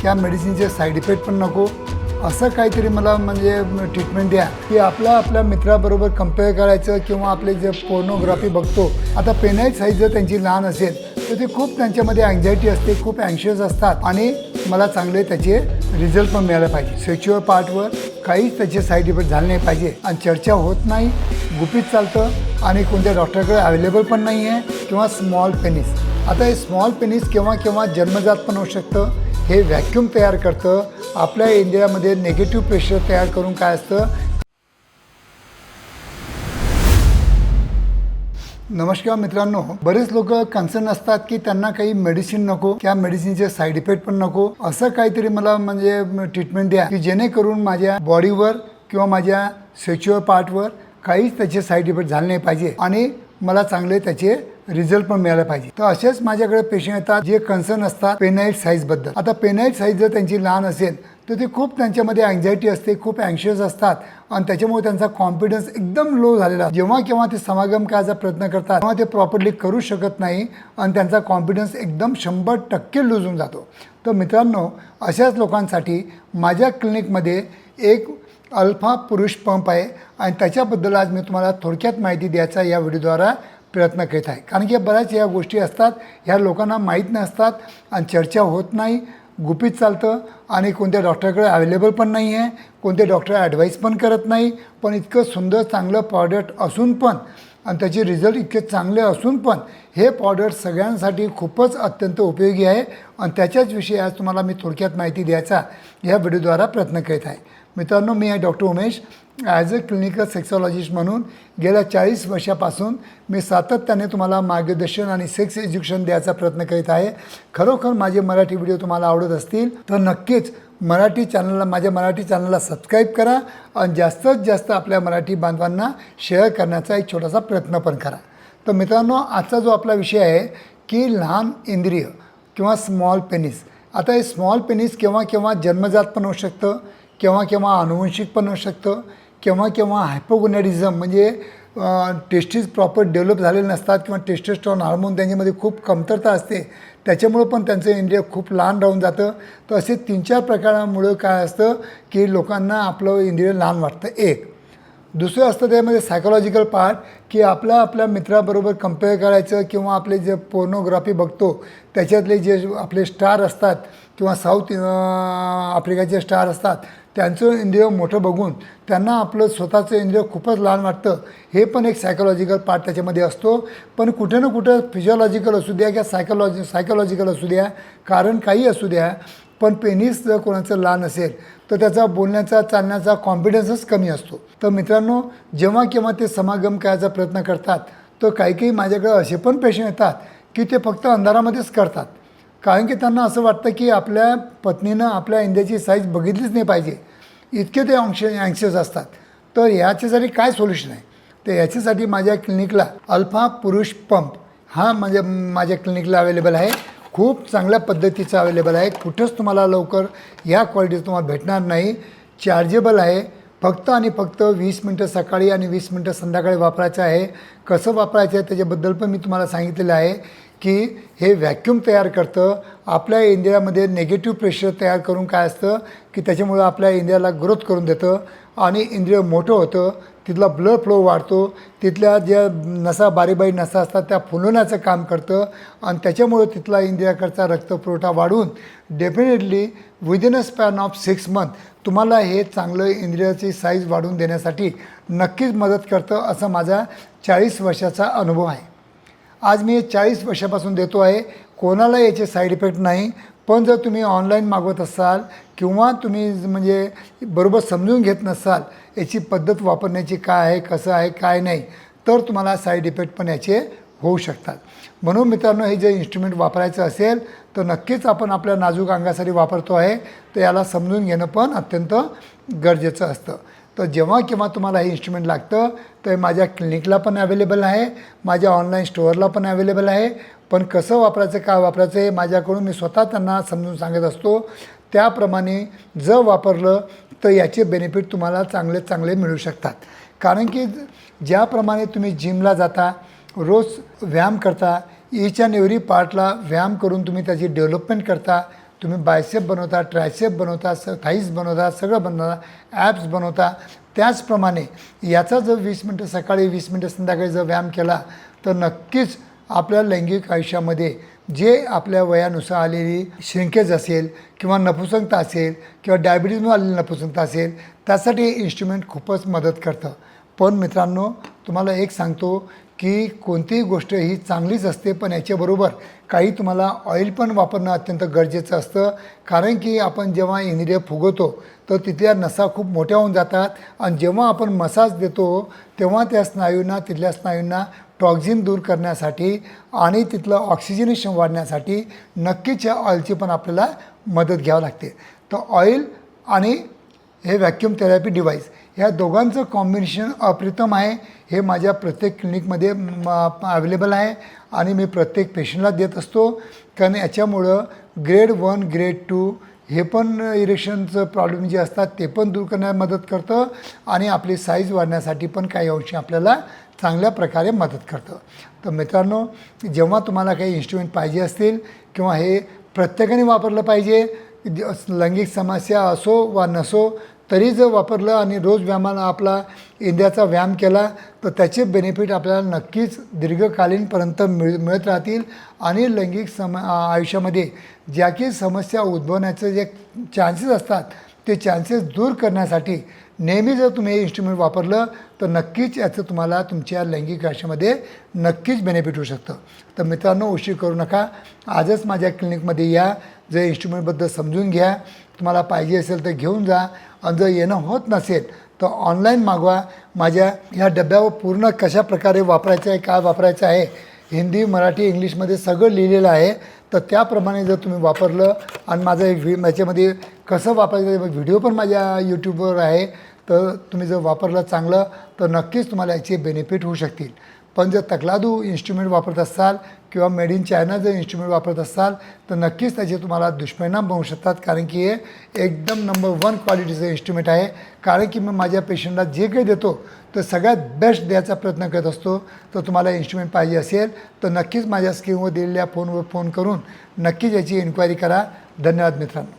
त्या मेडिसिनचे side effect पण नको, असं काहीतरी मला म्हणजे ट्रीटमेंट द्या की आपल्या मित्राबरोबर कम्पेअर करायचं किंवा आपले जे पोर्नोग्राफी बघतो. आता पेनाईट साईज जर त्यांची लहान असेल तर ते खूप त्यांच्यामध्ये अँझायटी असते, खूप अँशियस असतात आणि मला चांगले त्याचे रिझल्ट पण मिळाले पाहिजे. सेक्शुअल पार्टवर काहीच त्याचे साईड इफेक्ट झाले नाही पाहिजे आणि चर्चा होत नाही, गुपित चालतं आणि कोणत्या डॉक्टरकडे अवेलेबल पण नाही आहे. किंवा स्मॉल पेनिस. आता हे स्मॉल पेनिस केव्हा केव्हा जन्मजात पण होऊ शकतं. हे व्हॅक्यूम तयार करतं, आपल्या इंडियामध्ये निगेटिव्ह प्रेशर तयार करून काय असतं. नमस्कार मित्रांनो, बरेच लोक कन्सर्न असतात की त्यांना काही मेडिसिन नको, त्या मेडिसिनचे साईड इफेक्ट पण नको, असं काहीतरी मला म्हणजे ट्रीटमेंट द्या की जेणेकरून माझ्या बॉडीवर किंवा माझ्या सेक्शुअल पार्टवर काहीच त्याचे साईड इफेक्ट झाले नाही पाहिजे आणि मला चांगले त्याचे रिझल्ट पण मिळाले पाहिजे. तर असेच माझ्याकडे पेशंट येतात जे कन्सर्न असतात पेनाईट साईजबद्दल. आता पेनाईट साईज जर त्यांची लहान असेल तर ते खूप त्यांच्यामध्ये अँझायटी असते, खूप अँशियस असतात आणि त्याच्यामुळे त्यांचा कॉन्फिडन्स एकदम लो झालेला. जेव्हा केव्हा ते समागम करायचा प्रयत्न करतात तेव्हा ते प्रॉपरली करू शकत नाही आणि त्यांचा कॉन्फिडन्स एकदम 100% लूज होऊन जातो. तर मित्रांनो, अशाच लोकांसाठी माझ्या क्लिनिकमध्ये एक अल्फा पुरुष पंप आहे आणि त्याच्याबद्दल आज मी तुम्हाला थोडक्यात माहिती द्यायचा या व्हिडिओद्वारा प्रयत्न करीत आहे. कारण की बऱ्याच या गोष्टी असतात, ह्या लोकांना माहीत नसतात आणि चर्चा होत नाही, गुपित चालतं आणि कोणत्या डॉक्टरकडे अवेलेबल पण नाही आहे, कोणते डॉक्टर ॲडवाईस पण करत नाही. पण इतकं सुंदर चांगलं प्रॉडक्ट असून पण आणि त्याचे रिझल्ट इतके चांगले असून पण हे प्रॉडक्ट सगळ्यांसाठी खूपच अत्यंत उपयोगी आहे आणि त्याच्याच विषयी आज तुम्हाला मी थोडक्यात माहिती द्यायचा या व्हिडिओद्वारा प्रयत्न करीत आहे. मित्रांनो, मी आहे doctor Umesh. As a clinical sexologist म्हणून गेल्या 40 वर्षापासून मी सातत्याने तुम्हाला मार्गदर्शन आणि सेक्स एज्युकेशन द्यायचा प्रयत्न करीत आहे. खरोखर माझे मराठी व्हिडिओ तुम्हाला आवडत असतील तर नक्कीच माझ्या मराठी चॅनलला सबस्क्राईब करा आणि जास्तीत जास्त आपल्या मराठी बांधवांना शेअर करण्याचा एक छोटासा प्रयत्न पण करा. तर मित्रांनो, आजचा जो आपला विषय आहे की लहान इंद्रिय किंवा स्मॉल पेनिस. आता हे स्मॉल पेनिस केव्हा केव्हा जन्मजात पण होऊ शकतं, केव्हा केव्हा अनुवंशिक पण होऊ शकतं, केव्हा केव्हा हायपोगोनॅडिझम म्हणजे टेस्टिस प्रॉपर डेव्हलप झालेले नसतात किंवा टेस्टोस्टेरॉन हार्मोन त्यांच्यामध्ये खूप कमतरता असते, त्याच्यामुळं पण त्यांचं इंद्रिय खूप लहान राहून जातं. तर असे 3-4 प्रकारामुळं काय असतं की लोकांना आपलं इंद्रिय लहान वाटतं. एक दुसरं असतं त्यामध्ये सायकोलॉजिकल पार्ट की आपल्या मित्राबरोबर कम्पेअर करायचं किंवा आपले जे पोर्नोग्राफी बघतो त्याच्यातले जे आपले स्टार असतात किंवा साऊथ आफ्रिकाचे स्टार असतात त्यांचं इंद्रिय मोठं बघून त्यांना आपलं स्वतःचं इंद्रिय खूपच लहान वाटतं. हे पण एक सायकोलॉजिकल पार्ट त्याच्यामध्ये असतो. पण कुठे ना कुठं फिजिओलॉजिकल असू द्या किंवा सायकोलॉजिकल असू द्या, कारण काही असू द्या, पण पेनिस जर कोणाचं लहान असेल तर त्याचा बोलण्याचा चालण्याचा कॉन्फिडन्सच कमी असतो. तर मित्रांनो, जेव्हा केव्हा ते समागम करायचा प्रयत्न करतात तर काही माझ्याकडे असे पण पेशंट येतात की ते फक्त अंधारामध्येच करतात. कारण की त्यांना असं वाटतं की आपल्या पत्नीनं आपल्या इंद्रियाची साईज बघितलीच नाही पाहिजे, इतके ते अँक्शियस असतात. तर याच्यासाठी काय सोल्युशन आहे? तर याच्यासाठी माझ्या क्लिनिकला अल्फा पुरुष पंप हा म्हणजे माझ्या क्लिनिकला अवेलेबल आहे. खूप चांगल्या पद्धतीचं अवेलेबल आहे. कुठंच तुम्हाला लवकर या क्वालिटीचं तुम्हाला भेटणार नाही. चार्जेबल आहे. फक्त आणि फक्त 20 मिनटं सकाळी आणि 20 मिनटं संध्याकाळी वापरायचं आहे. कसं वापरायचं आहे त्याच्याबद्दल पण मी तुम्हाला सांगितलेलं आहे की हे व्हॅक्यूम तयार करतं, आपल्या इंद्रियामध्ये निगेटिव्ह प्रेशर तयार करून काय असतं की त्याच्यामुळं आपल्या इंद्रियाला ग्रोथ करून देतं आणि इंद्रिय मोठं होतं, तिथला ब्लड फ्लो वाढतो, तिथल्या ज्या नसा बारीक नसा असतात त्या फुलवण्याचं काम करतं आणि त्याच्यामुळं तिथला इंद्रियाकडचा रक्तपुरवठा वाढून definitely within a span of 6 month तुम्हाला हे चांगलं इंद्रियाची साईज वाढवून देण्यासाठी नक्कीच मदत करतं. असा माझा 40 वर्षाचा अनुभव आहे. आज मी 40 वर्षापासून देतो आहे. कोणाला याचे साईड इफेक्ट नाही. पण जर तुम्ही ऑनलाईन मागवत असाल किंवा तुम्ही म्हणजे बरोबर समजून घेत नसाल याची पद्धत वापरण्याची काय आहे, कसं आहे, काय नाही, तर तुम्हाला साईड इफेक्ट पण याचे होऊ शकतात. म्हणून मित्रांनो, हे जे इन्स्ट्रुमेंट वापरायचं असेल तर नक्कीच आपण आपल्या नाजूक अंगासाठी वापरतो आहे, तर याला समजून घेणं पण अत्यंत गरजेचं असतं. तर जेव्हा केव्हा तुम्हाला हे इन्स्ट्रुमेंट लागतं तर माझ्या क्लिनिकला पण अवेलेबल आहे, माझ्या ऑनलाईन स्टोअरला पण अवेलेबल आहे. पण कसं वापरायचं, काय वापरायचं हे माझ्याकडून मी स्वतः त्यांना समजून सांगत असतो. त्याप्रमाणे जर वापरलं तर याचे बेनिफिट तुम्हाला चांगले मिळू शकतात. कारण की ज्याप्रमाणे तुम्ही जिमला जाता, रोज व्यायाम करता, ईच अँड एव्हरी पार्टला व्यायाम करून तुम्ही त्याची डेव्हलपमेंट करता, तुम्ही बायसेप बनवता, ट्रायसेप बनवता, थाईज बनवता, सगळं बनवता, ॲप्स बनवता. त्याचप्रमाणे याचा जर 20 मिनटं सकाळी 20 मिनटं संध्याकाळी जर व्यायाम केला तर नक्कीच आपल्या लैंगिक आयुष्यामध्ये जे आपल्या वयानुसार आलेली श्रिंकेज असेल किंवा नपुसंकता असेल किंवा डायबिटीजमुळे आलेली नपुसंकता असेल त्यासाठी हे इन्स्ट्रुमेंट खूपच मदत करतं. पण मित्रांनो, तुम्हाला एक सांगतो की कोणतीही गोष्ट ही चांगलीच असते, पण याच्याबरोबर काही तुम्हाला ऑइल पण वापरणं अत्यंत गरजेचं असतं. कारण की आपण जेव्हा इंद्रिय फुगवतो तर तिथल्या नसा खूप मोठ्या होऊन जातात आणि जेव्हा आपण मसाज देतो तेव्हा त्या स्नायूंना, तिथल्या स्नायूंना टॉक्झिन दूर करण्यासाठी आणि तिथलं ऑक्सिजनेशन वाढण्यासाठी नक्कीच या ऑइलची पण आपल्याला मदत घ्यावी लागते. तर ऑइल आणि हे व्हॅक्यूम थेरपी डिव्हाइस ह्या दोघांचं कॉम्बिनेशन अप्रतिम आहे. हे माझ्या प्रत्येक क्लिनिकमध्ये अवेलेबल आहे आणि मी प्रत्येक पेशंटला देत असतो. कारण याच्यामुळं ग्रेड 1, ग्रेड 2 हे पण इरेक्शनचं प्रॉब्लेम जे असतात ते पण दूर करण्यास मदत करतं आणि आपली साईज वाढण्यासाठी पण काही अंशी आपल्याला चांगल्या प्रकारे मदत करतं. तर मित्रांनो, जेव्हा तुम्हाला काही इन्स्ट्रुमेंट पाहिजे असतील किंवा हे प्रत्येकाने वापरलं पाहिजे, लैंगिक समस्या असो वा नसो तरी जर वापरलं आणि रोज व्यायामाला आपला इंद्रियाचा व्यायाम केला तर त्याचे बेनिफिट आपल्याला नक्कीच दीर्घकालीनपर्यंत मिळत राहतील आणि लैंगिक आयुष्यामध्ये ज्या काही समस्या उद्भवण्याचे जे चान्सेस असतात ते चान्सेस दूर करण्यासाठी नेहमी जर तुम्ही हे इन्स्ट्रुमेंट वापरलं तर नक्कीच याचं तुम्हाला तुमच्या लैंगिक आयुष्यामध्ये नक्कीच बेनिफिट होऊ शकतं. तर मित्रांनो, उशीर करू नका, आजच माझ्या क्लिनिकमध्ये या, जर इन्स्ट्रुमेंटबद्दल समजून घ्या, तुम्हाला पाहिजे असेल तर घेऊन जा आणि जर येणं होत नसेल तर ऑनलाईन मागवा. माझ्या ह्या डब्यावर पूर्ण कशा प्रकारे वापरायचं आहे, काय वापरायचं आहे, हिंदी, मराठी, इंग्लिशमध्ये सगळं लिहिलेलं आहे. तर त्याप्रमाणे जर तुम्ही वापरलं आणि माझं याच्यामध्ये कसं वापरायचं व्हिडिओ पण माझ्या यूट्यूबवर आहे, तर तुम्ही जर वापरलं चांगलं तर नक्कीच तुम्हाला याचे बेनिफिट होऊ शकतील. पण जर तकलादू इन्स्ट्रुमेंट वापरत असाल किंवा मेड इन चायना जर इन्स्ट्रुमेंट वापरत असाल तर नक्कीच त्याचे तुम्हाला दुष्परिणाम होऊ शकतात. कारण की हे एकदम नंबर 1 क्वालिटीचं इन्स्ट्रुमेंट आहे. कारण की मी माझ्या पेशंटला जे काही देतो तर सगळ्यात बेस्ट द्यायचा प्रयत्न करत असतो. तर तुम्हाला इन्स्ट्रुमेंट पाहिजे असेल तर नक्कीच माझ्या स्क्रीनवर दिलेल्या फोनवर फोन करून नक्कीच याची इन्क्वायरी करा. धन्यवाद मित्रांनो.